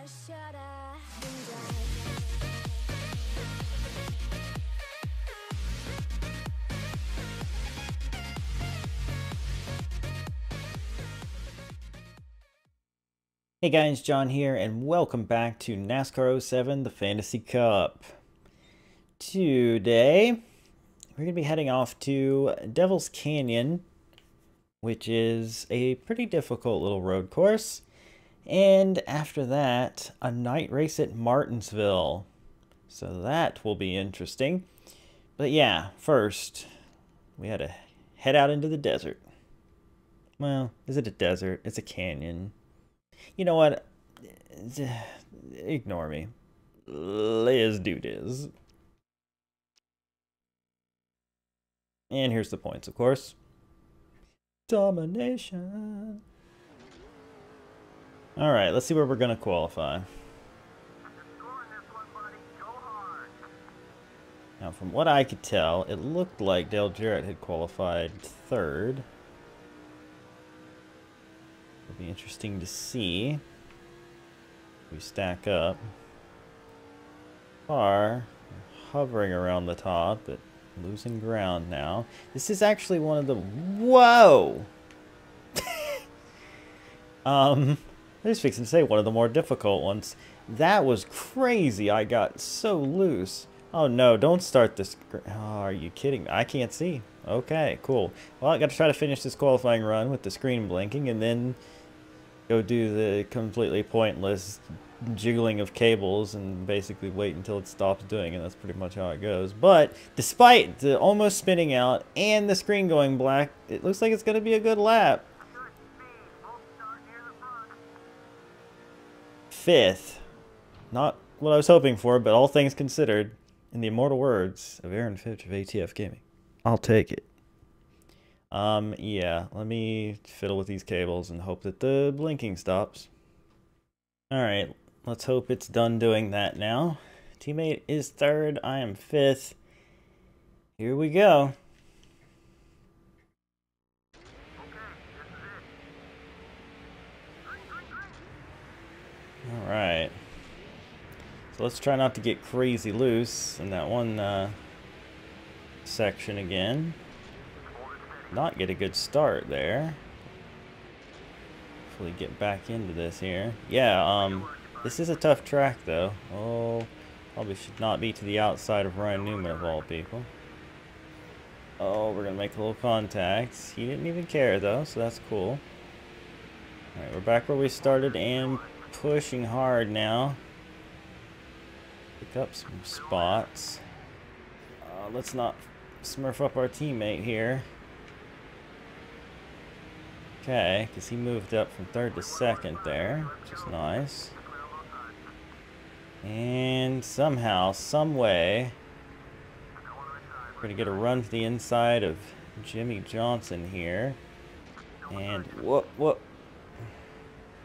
Hey guys, John here, and welcome back to NASCAR 07, the Fantasy Cup. Today, we're going to be heading off to Devil's Canyon, which is a pretty difficult little road course. And after that, a night race at Martinsville. So that will be interesting. But yeah, first, we had to head out into the desert. Well, is it a desert? It's a canyon. You know what? Ignore me. Let's do this. And here's the points, of course. Domination. Alright, let's see where we're going to qualify. Now, from what I could tell, it looked like Dale Jarrett had qualified third. It'll be interesting to see if we stack up. Car hovering around the top, but losing ground now. This is actually one of the... Whoa! I was fixing to say one of the more difficult ones. That was crazy. I got so loose. Oh no, don't start this. Oh, are you kidding me? I can't see. Okay, cool. Well, I got to try to finish this qualifying run with the screen blinking and then go do the completely pointless jiggling of cables and basically wait until it stops doing it. That's pretty much how it goes. But despite the almost spinning out and the screen going black, it looks like it's going to be a good lap. Fifth. Not what I was hoping for, but all things considered, in the immortal words of Aaron Fitch of ATF Gaming, I'll take it. Yeah, let me fiddle with these cables and hope that the blinking stops. Alright, let's hope it's done doing that now. Teammate is third, I am fifth. Here we go. Alright. So let's try not to get crazy loose in that one section again. Not get a good start there. Hopefully get back into this here. Yeah, this is a tough track though. Oh, probably should not be to the outside of Ryan Newman of all people. Oh, we're gonna make a little contact. He didn't even care though, so that's cool. Alright, we're back where we started and pushing hard now. Pick up some spots. Let's not smurf up our teammate here. Okay, because he moved up from third to second there, which is nice. And somehow, some way, we're going to get a run to the inside of Jimmy Johnson here. And whoop, whoop.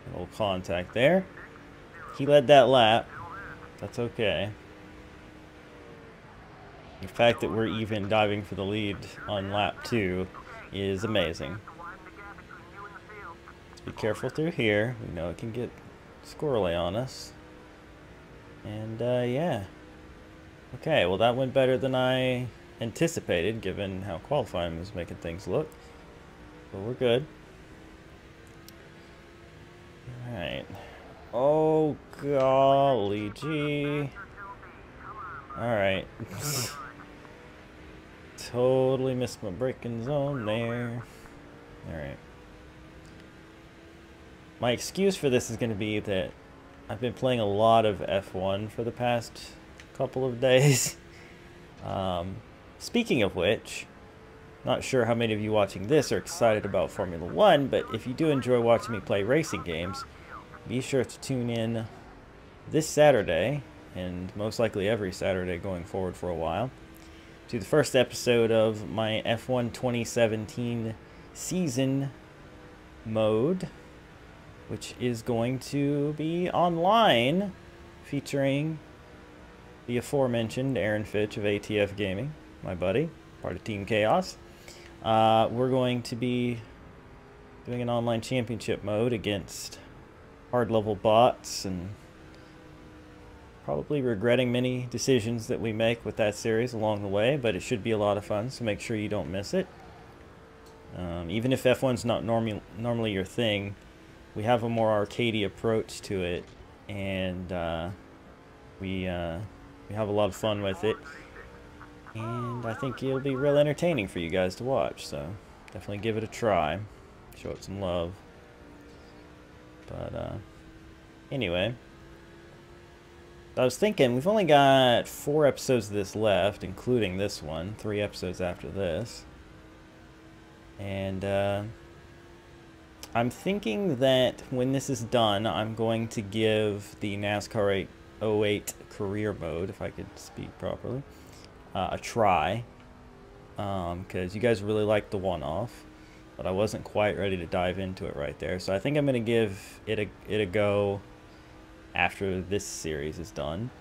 A little contact there. He led that lap. That's okay. The fact that we're even diving for the lead on lap 2 is amazing. Be careful through here. We know it can get squirrely on us. And, yeah. Okay, well that went better than I anticipated, given how qualifying was making things look. But we're good. Alright. Oh, golly gee. Alright. Totally missed my braking zone there. Alright. My excuse for this is going to be that I've been playing a lot of F1 for the past couple of days. Speaking of which, not sure how many of you watching this are excited about Formula 1, but if you do enjoy watching me play racing games, be sure to tune in this Saturday, and most likely every Saturday going forward for a while, to the first episode of my F1 2017 season mode, which is going to be online, featuring the aforementioned Aaron Fitch of ATF Gaming, my buddy, part of Team Chaos. We're going to be doing an online championship mode against hard level bots and probably regretting many decisions that we make with that series along the way, but it should be a lot of fun, so make sure you don't miss it. Even if F1's not normally your thing, we have a more arcadey approach to it, and we have a lot of fun with it. And I think it'll be real entertaining for you guys to watch, so definitely give it a try. Show it some love. But anyway, I was thinking we've only got 4 episodes of this left, including this one, 3 episodes after this. And I'm thinking that when this is done, I'm going to give the NASCAR 08 career mode, if I could speak properly, a try, because you guys really liked the one-off, but I wasn't quite ready to dive into it right there. So I think I'm going to give it a go after this series is done.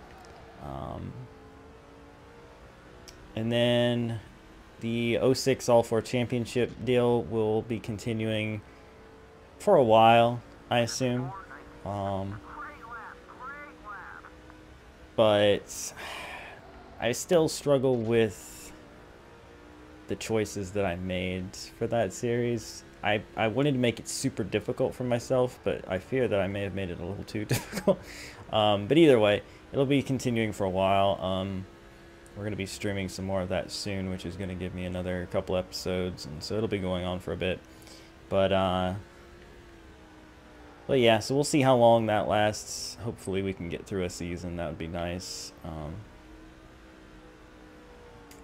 And then the 06 All-4 Championship deal will be continuing for a while, I assume. But I still struggle with the choices that I made for that series. I wanted to make it super difficult for myself, but I fear that I may have made it a little too difficult. But either way, it'll be continuing for a while. We're going to be streaming some more of that soon, which is going to give me another couple episodes, and so it'll be going on for a bit. But yeah, so we'll see how long that lasts. Hopefully we can get through a season. That would be nice.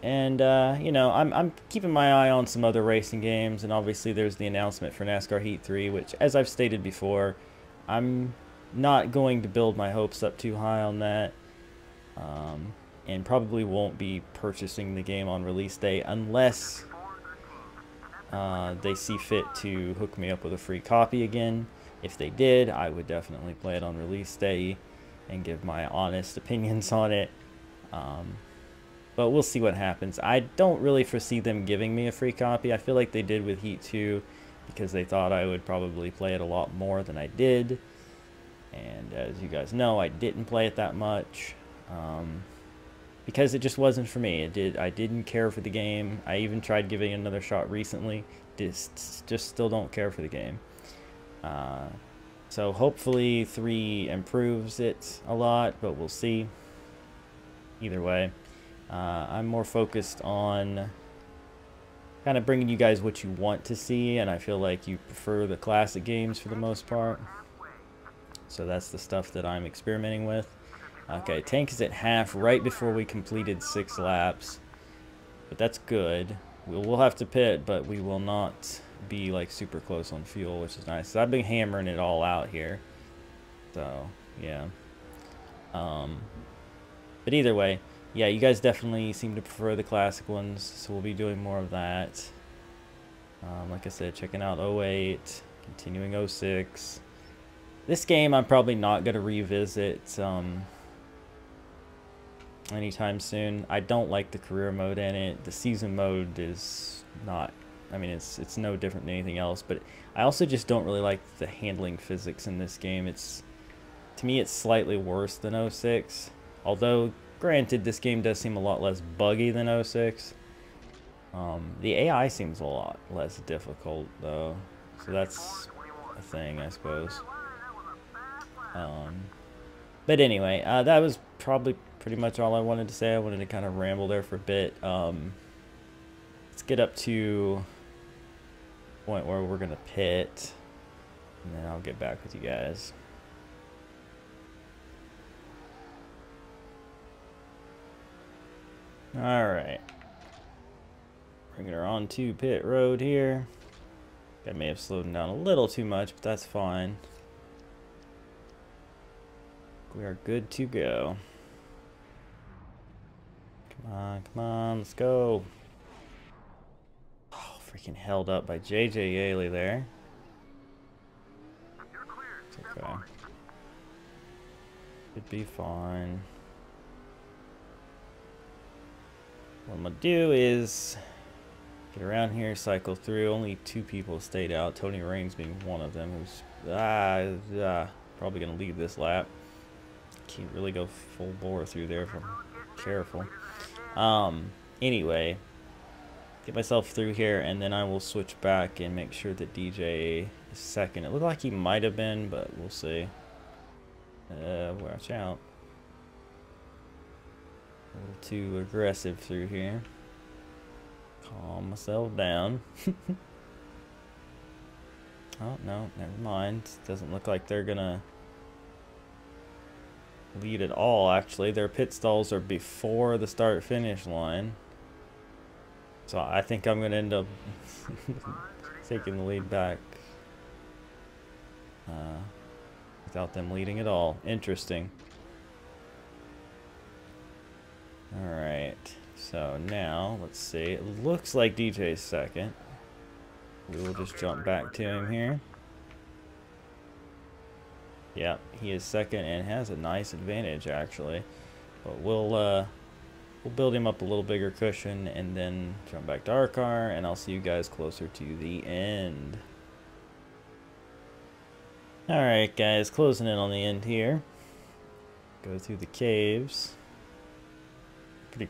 And you know, I'm keeping my eye on some other racing games, and obviously there's the announcement for NASCAR Heat 3, which, as I've stated before, I'm not going to build my hopes up too high on that, and probably won't be purchasing the game on release day unless they see fit to hook me up with a free copy again. If they did, I would definitely play it on release day and give my honest opinions on it. But we'll see what happens. I don't really foresee them giving me a free copy. I feel like they did with Heat 2 because they thought I would probably play it a lot more than I did. And as you guys know, I didn't play it that much because it just wasn't for me. I didn't care for the game. I even tried giving it another shot recently. Just still don't care for the game. So hopefully 3 improves it a lot, but we'll see. Either way. I'm more focused on kind of bringing you guys what you want to see, and I feel like you prefer the classic games for the most part. So that's the stuff that I'm experimenting with. Okay, tank is at half right before we completed 6 laps, but that's good. We'll have to pit, but we will not be like super close on fuel, which is nice. So I've been hammering it all out here. So yeah. But either way. Yeah, you guys definitely seem to prefer the classic ones, so we'll be doing more of that. Like I said, checking out 08, continuing 06. This game I'm probably not going to revisit anytime soon. I don't like the career mode in it. The season mode is not, I mean, it's no different than anything else, but I also just don't really like the handling physics in this game. To me, it's slightly worse than 06, although granted, this game does seem a lot less buggy than 06. The AI seems a lot less difficult, though. So that's a thing, I suppose. But anyway, that was probably pretty much all I wanted to say. I wanted to kind of ramble there for a bit. Let's get up to the point where we're going to pit. And then I'll get back with you guys. Alright. Bringing her onto pit road here. I may have slowed him down a little too much, but that's fine. We are good to go. Come on, let's go. Oh, freaking held up by JJ Yaley there. It's okay. Should be fine. What I'm gonna do is get around here, cycle through. Only 2 people stayed out, Tony Raines being one of them, who's probably gonna leave this lap. Can't really go full bore through there if I'm careful. Anyway, get myself through here, and then I will switch back and make sure that DJ is second. It looked like he might have been, but we'll see. Watch out. A little too aggressive through here. Calm myself down. Oh, no, never mind. Doesn't look like they're gonna lead at all, actually. Their pit stalls are before the start-finish line. So I think I'm gonna end up taking the lead back without them leading at all. Interesting. Alright, so now, let's see. It looks like DJ's second. We will just jump back to him here. Yep, he is second and has a nice advantage, actually. But we'll build him up a little bigger cushion and then jump back to our car, and I'll see you guys closer to the end. Alright, guys, closing in on the end here. Go through the caves. Pretty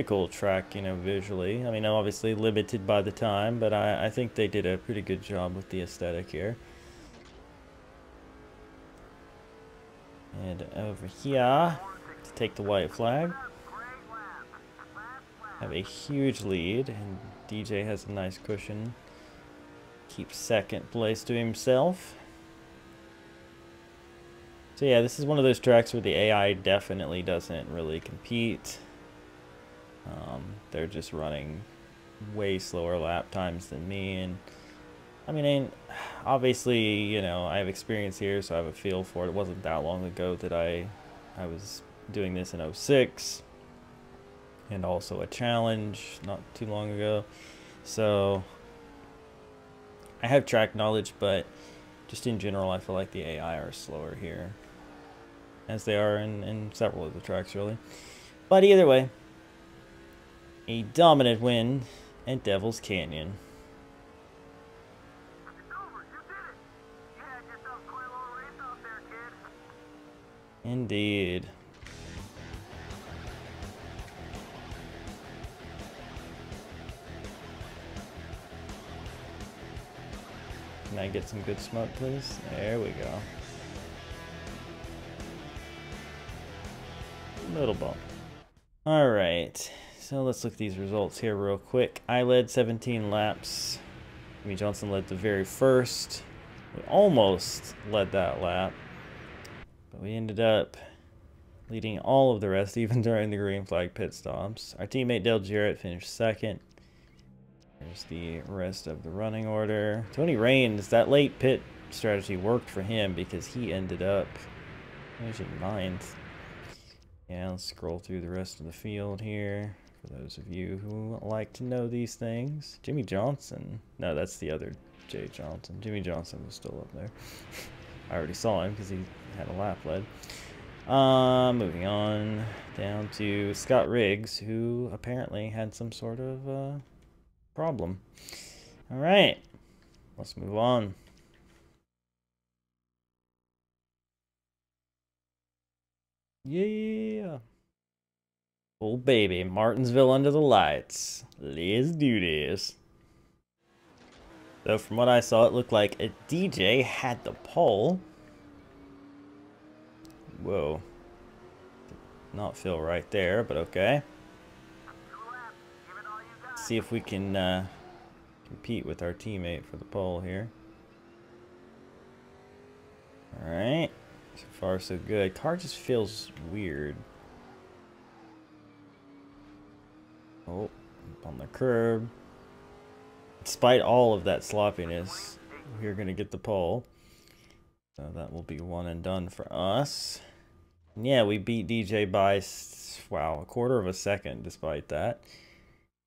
cool track, you know, visually. I mean, obviously limited by the time, but I think they did a pretty good job with the aesthetic here. And over here to take the white flag. Have a huge lead, and DJ has a nice cushion. Keeps second place to himself. So yeah, this is one of those tracks where the AI definitely doesn't really compete. They're just running way slower lap times than me, and I mean, obviously, you know, I have experience here, so I have a feel for it. It wasn't that long ago that I was doing this in 06, and also a challenge not too long ago. So I have track knowledge, but just in general, I feel like the AI are slower here, as they are in several of the tracks, really. But either way, a dominant win at Devil's Canyon. Indeed. Can I get some good smoke, please? There we go. Little bump. Alright, so let's look at these results here real quick. I led 17 laps. Jimmy Johnson led the very first. We almost led that lap, but we ended up leading all of the rest, even during the green flag pit stops. Our teammate Dale Jarrett finished second. There's the rest of the running order. Tony Raines, that late pit strategy worked for him because he ended up finishing 9th. Yeah, let's scroll through the rest of the field here for those of you who like to know these things. Jimmy Johnson. No, that's the other Jay Johnson. Jimmy Johnson was still up there. I already saw him because he had a lap led. Moving on down to Scott Riggs, who apparently had some sort of problem. All right, let's move on. Yeah. Oh baby, Martinsville under the lights. Let's do this. So from what I saw, it looked like a DJ had the pole. Whoa. Did not feel right there, but okay. Let's see if we can compete with our teammate for the pole here. Alright. So far so good. Car just feels weird. Oh, up on the curb. Despite all of that sloppiness, we're going to get the pole. So that will be one and done for us. And yeah, we beat DJ by, wow, a quarter of a second despite that.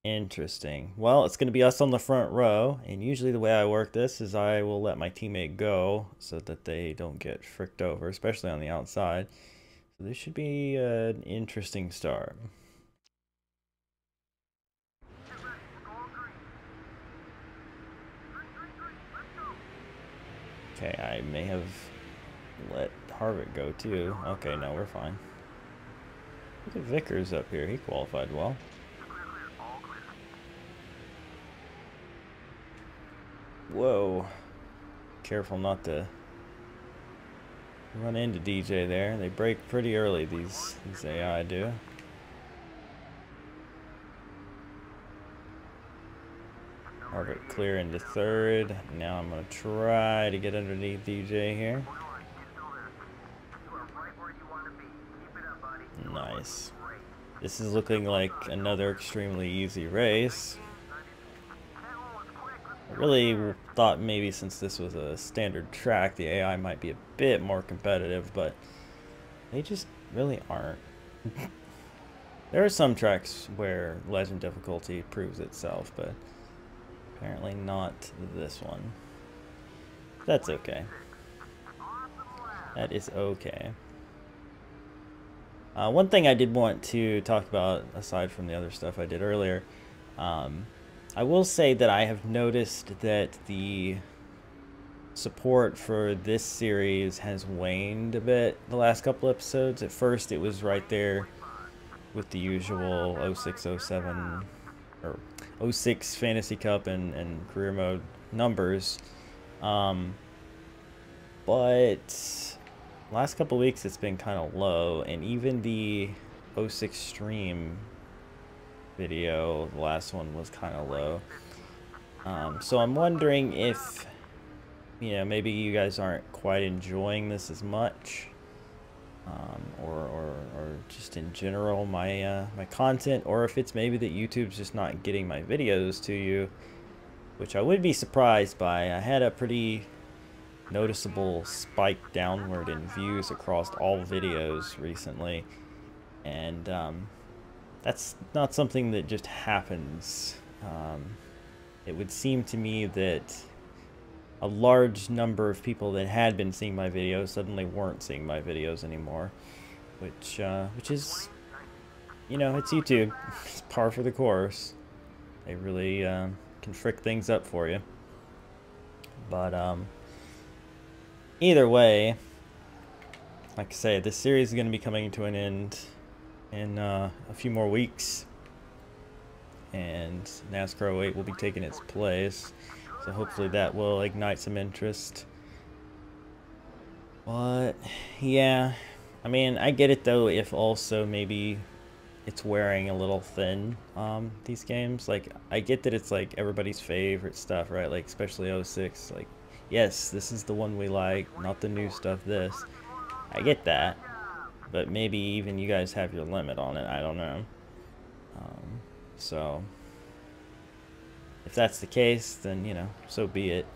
Interesting. Well, it's going to be us on the front row, and usually the way I work this is I will let my teammate go so that they don't get fricked over, especially on the outside. So this should be an interesting start. Okay, I may have let Harvick go too? Okay, no, we're fine. Look at Vickers up here. He qualified well. Whoa. Careful not to run into DJ there. They break pretty early, these AI do. Harvick clear into third. Now I'm going to try to get underneath DJ here. Nice. This is looking like another extremely easy race. I really thought maybe since this was a standard track, the AI might be a bit more competitive, but they just really aren't. There are some tracks where legend difficulty proves itself, but apparently not this one. That's okay. That is okay. One thing I did want to talk about, aside from the other stuff I did earlier, I will say that I have noticed that the support for this series has waned a bit the last couple episodes. At first it was right there with the usual 06, 07, or 06 Fantasy Cup and career mode numbers. But last couple weeks it's been kind of low, and even the 06 stream video, the last one, was kind of low. So I'm wondering if, you know, maybe you guys aren't quite enjoying this as much, or just in general my my content, or if it's maybe that YouTube's just not getting my videos to you, which I would be surprised by. I had a pretty noticeable spike downward in views across all videos recently, and that's not something that just happens. It would seem to me that a large number of people that had been seeing my videos suddenly weren't seeing my videos anymore, which is, you know, it's YouTube. It's par for the course. They really can frick things up for you. But either way, like I say, this series is going to be coming to an end in a few more weeks, and NASCAR 08 will be taking its place, so hopefully that will ignite some interest. But yeah, I mean, I get it though if also maybe it's wearing a little thin, these games. Like, I get that it's like everybody's favorite stuff, right? Like especially 06, like, yes, this is the one we like, not the new stuff. This, I get that, but maybe even you guys have your limit on it. I don't know. So if that's the case, then, you know, so be it.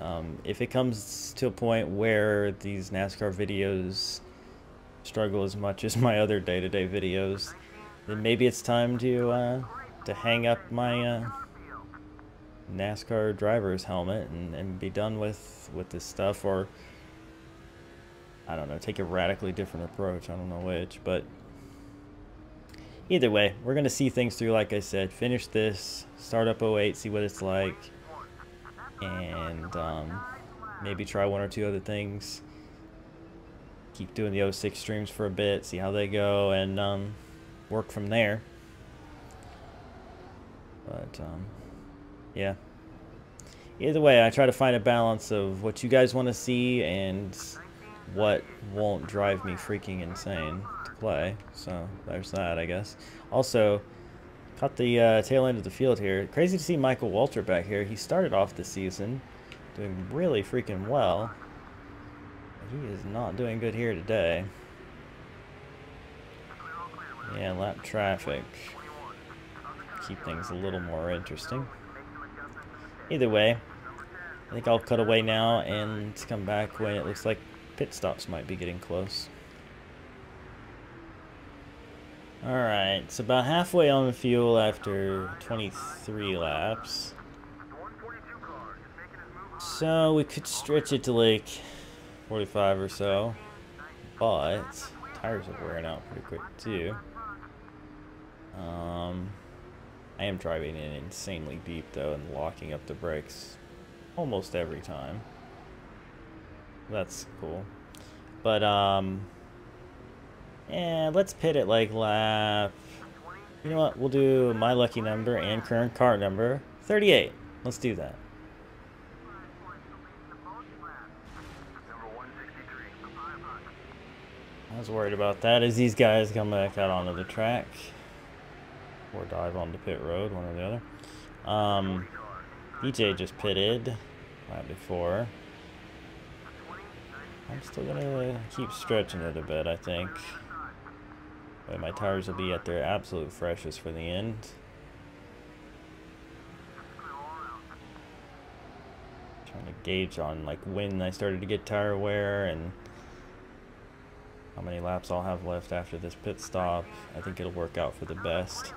If it comes to a point where these NASCAR videos struggle as much as my other day-to-day videos, then maybe it's time to hang up my NASCAR driver's helmet and be done with this stuff, or I don't know, take a radically different approach. I don't know which, but either way, we're gonna see things through. Like I said, finish this, start up 08, see what it's like, and maybe try one or two other things. Keep doing the 06 streams for a bit, see how they go, and work from there. But yeah, either way, I try to find a balance of what you guys want to see and what won't drive me freaking insane to play. So there's that, I guess. Also, caught the tail end of the field here. Crazy to see Michael Walter back here. He started off the season doing really freaking well. He is not doing good here today. Yeah, lap traffic. Keep things a little more interesting. Either way, I think I'll cut away now and come back when it looks like pit stops might be getting close. Alright, it's about halfway on fuel after 23 laps. So we could stretch it to like 45 or so, but tires are wearing out pretty quick too. I am driving in insanely deep though and locking up the brakes almost every time. That's cool. But And let's pit it like lap. You know what? We'll do my lucky number and current car number, 38. Let's do that. I was worried about that as these guys come back out onto the track. Or dive onto pit road, one or the other. DJ just pitted right before. I'm still gonna keep stretching it a bit, I think. But my tires will be at their absolute freshest for the end. Trying to gauge on like when I started to get tire wear and how many laps I'll have left after this pit stop. I think it'll work out for the best.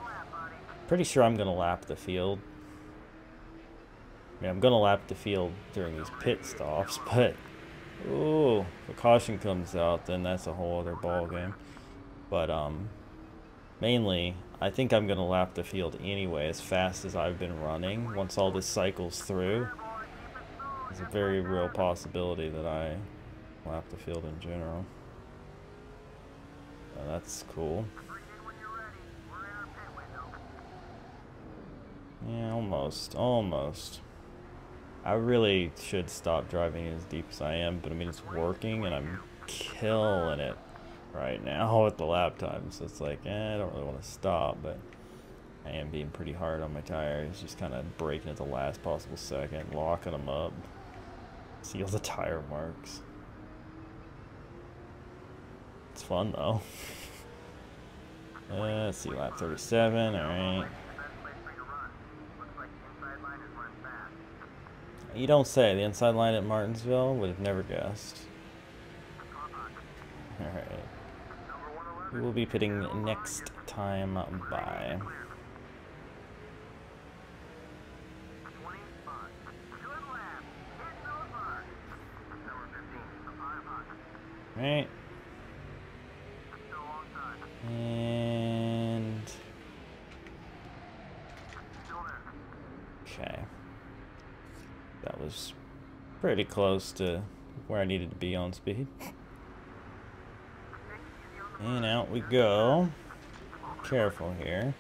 Pretty sure I'm gonna lap the field. I mean, I'm gonna lap the field during these pit stops, but ooh, if a caution comes out, then that's a whole other ball game. But mainly, I think I'm gonna lap the field anyway, as fast as I've been running. Once all this cycles through, there's a very real possibility that I lap the field in general. That's cool. Yeah, almost. I really should stop driving as deep as I am, but I mean, it's working and I'm killing it right now with the lap time. So it's like, I don't really want to stop, but I am being pretty hard on my tires, just kind of braking at the last possible second, locking them up. See all the tire marks. It's fun though. Let's see, lap 37, alright. You don't say. The inside line at Martinsville, would have never guessed. Alright. We will be pitting next time by. Alright. And okay. That was pretty close to where I needed to be on speed. And out we go. Careful here.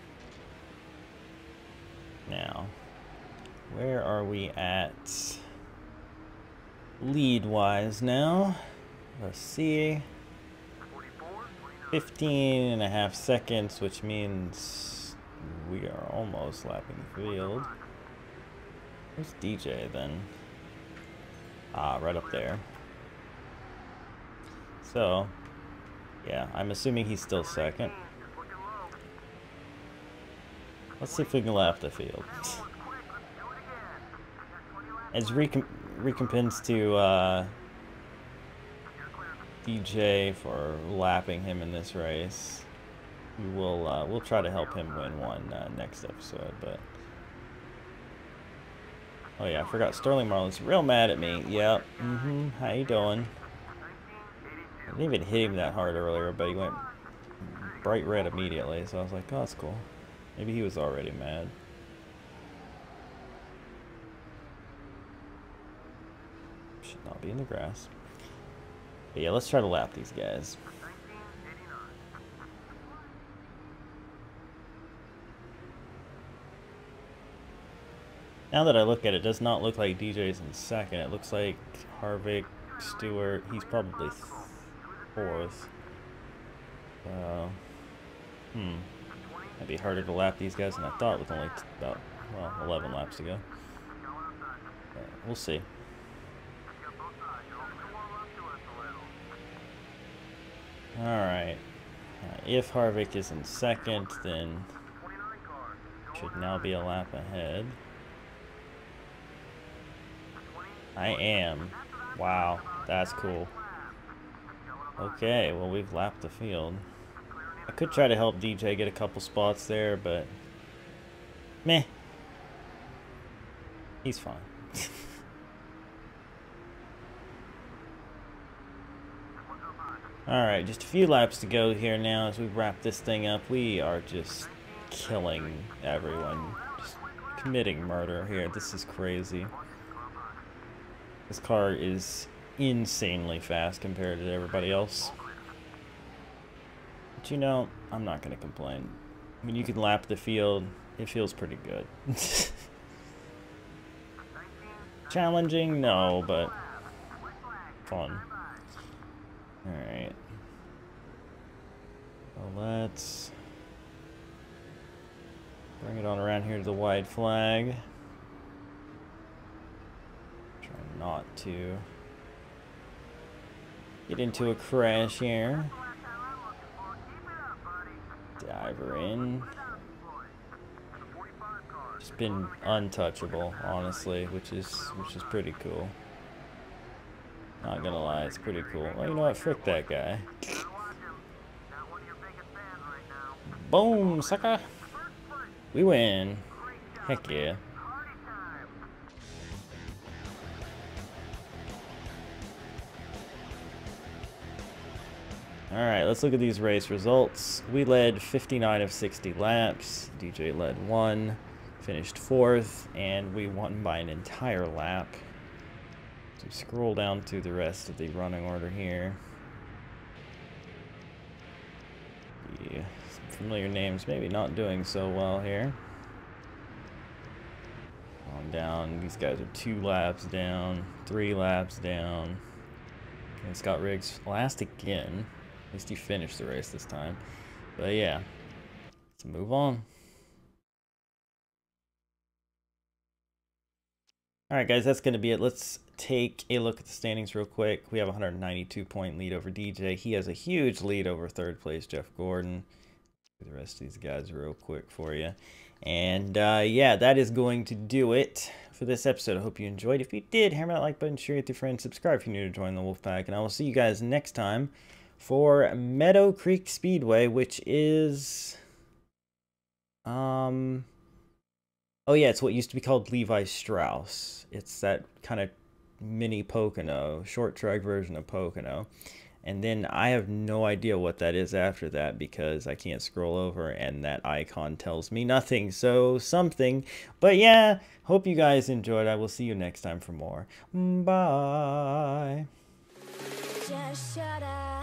Now, where are we at lead-wise now? Let's see. 15.5 seconds, which means we are almost lapping the field. Where's DJ then? Ah, right up there. So, yeah, I'm assuming he's still second. Let's see if we can lap the field. As recompense to DJ for lapping him in this race, we'll try to help him win one next episode. But oh yeah, I forgot Sterling Marlin's real mad at me. Yep. How you doing? I didn't even hit him that hard earlier, but he went bright red immediately. So I was like, oh, that's cool. Maybe he was already mad. Should not be in the grass. But yeah, let's try to lap these guys. Now that I look at it, it does not look like DJ's in second. It looks like Harvick, Stewart, he's probably fourth. Might be harder to lap these guys than I thought with only about, well, 11 laps to go. But we'll see. Alright. If Harvick is in second, then should now be a lap ahead. I am. Wow, that's cool. Okay, well, we've lapped the field. I could try to help DJ get a couple spots there, but meh. He's fine. Alright, just a few laps to go here now as we wrap this thing up. We are just killing everyone. Just committing murder here. This is crazy. This car is insanely fast compared to everybody else. But you know, I'm not going to complain. I mean, you can lap the field. It feels pretty good. Challenging? No, but fun. Alright. Well, let's bring it on around here to the white flag. Try not to get into a crash here. Diver in. Just been untouchable, honestly, which is pretty cool. Not gonna lie, it's pretty cool. Well, you know what? Frick that guy. Boom, sucker! We win. Heck yeah. Alright, let's look at these race results. We led 59 of 60 laps. DJ led 1, finished 4th, and we won by an entire lap. So scroll down through the rest of the running order here. Yeah, some familiar names maybe not doing so well here. On down, these guys are 2 laps down, 3 laps down. Okay, Scott Riggs last again. At least he finished the race this time. But yeah, let's move on. Alright guys, that's going to be it. Let's take a look at the standings real quick. We have a 192-point lead over DJ. He has a huge lead over 3rd place Jeff Gordon. The rest of these guys real quick for you. And yeah, that is going to do it for this episode. I hope you enjoyed. If you did, hammer that like button, share it with your friends, subscribe if you're new to join the Wolfpack, and I will see you guys next time for Meadow Creek Speedway, which is oh yeah, it's what used to be called Levi Strauss. It's that kind of mini Pocono, short track version of Pocono. And then I have no idea what that is after that because I can't scroll over and that icon tells me nothing. So something. But yeah, hope you guys enjoyed. I will see you next time for more. Bye. Just shut up.